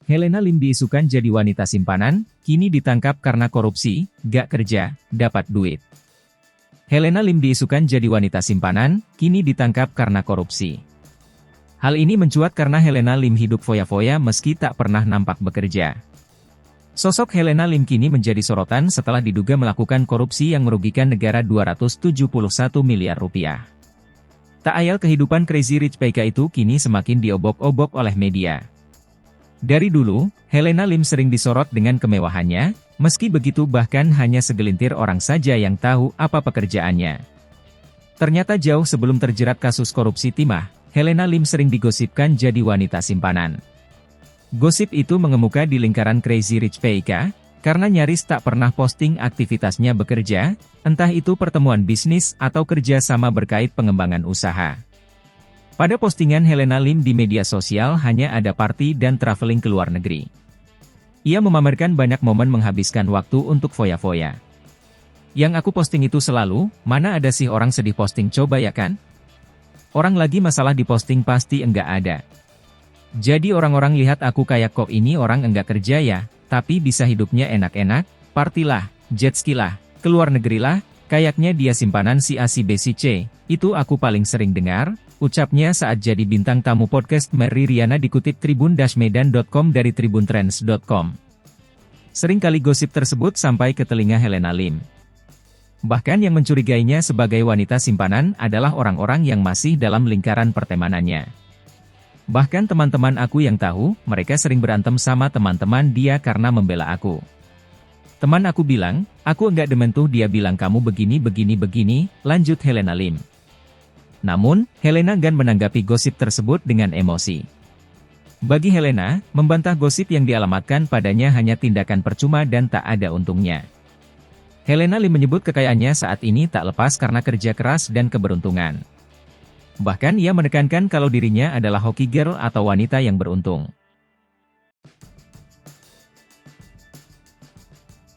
Helena Lim diisukan jadi wanita simpanan, kini ditangkap karena korupsi, gak kerja, dapat duit. Helena Lim diisukan jadi wanita simpanan, kini ditangkap karena korupsi. Hal ini mencuat karena Helena Lim hidup foya-foya meski tak pernah nampak bekerja. Sosok Helena Lim kini menjadi sorotan setelah diduga melakukan korupsi yang merugikan negara 271 miliar rupiah. Tak ayal kehidupan Crazy Rich Peika itu kini semakin diobok-obok oleh media. Dari dulu, Helena Lim sering disorot dengan kemewahannya, meski begitu bahkan hanya segelintir orang saja yang tahu apa pekerjaannya. Ternyata jauh sebelum terjerat kasus korupsi timah, Helena Lim sering digosipkan jadi wanita simpanan. Gosip itu mengemuka di lingkaran Crazy Rich Peika, karena nyaris tak pernah posting aktivitasnya bekerja, entah itu pertemuan bisnis atau kerja sama berkait pengembangan usaha. Pada postingan Helena Lim di media sosial hanya ada party dan traveling ke luar negeri. Ia memamerkan banyak momen menghabiskan waktu untuk foya-foya. Yang aku posting itu selalu, mana ada sih orang sedih posting coba ya kan? Orang lagi masalah di posting pasti enggak ada. Jadi orang-orang lihat aku kayak kok ini orang enggak kerja ya, tapi bisa hidupnya enak-enak, party lah, jet ski lah, keluar negeri lah, kayaknya dia simpanan si A si B si C, itu aku paling sering dengar. Ucapnya saat jadi bintang tamu podcast Mary Riana dikutip tribun-medan.com dari tribuntrends.com. Seringkali gosip tersebut sampai ke telinga Helena Lim. Bahkan yang mencurigainya sebagai wanita simpanan adalah orang-orang yang masih dalam lingkaran pertemanannya. Bahkan teman-teman aku yang tahu, mereka sering berantem sama teman-teman dia karena membela aku. Teman aku bilang, aku enggak demen tuh dia bilang kamu begini, lanjut Helena Lim. Namun, Helena enggan menanggapi gosip tersebut dengan emosi. Bagi Helena, membantah gosip yang dialamatkan padanya hanya tindakan percuma dan tak ada untungnya. Helena Lim menyebut kekayaannya saat ini tak lepas karena kerja keras dan keberuntungan. Bahkan ia menekankan kalau dirinya adalah hoki girl atau wanita yang beruntung.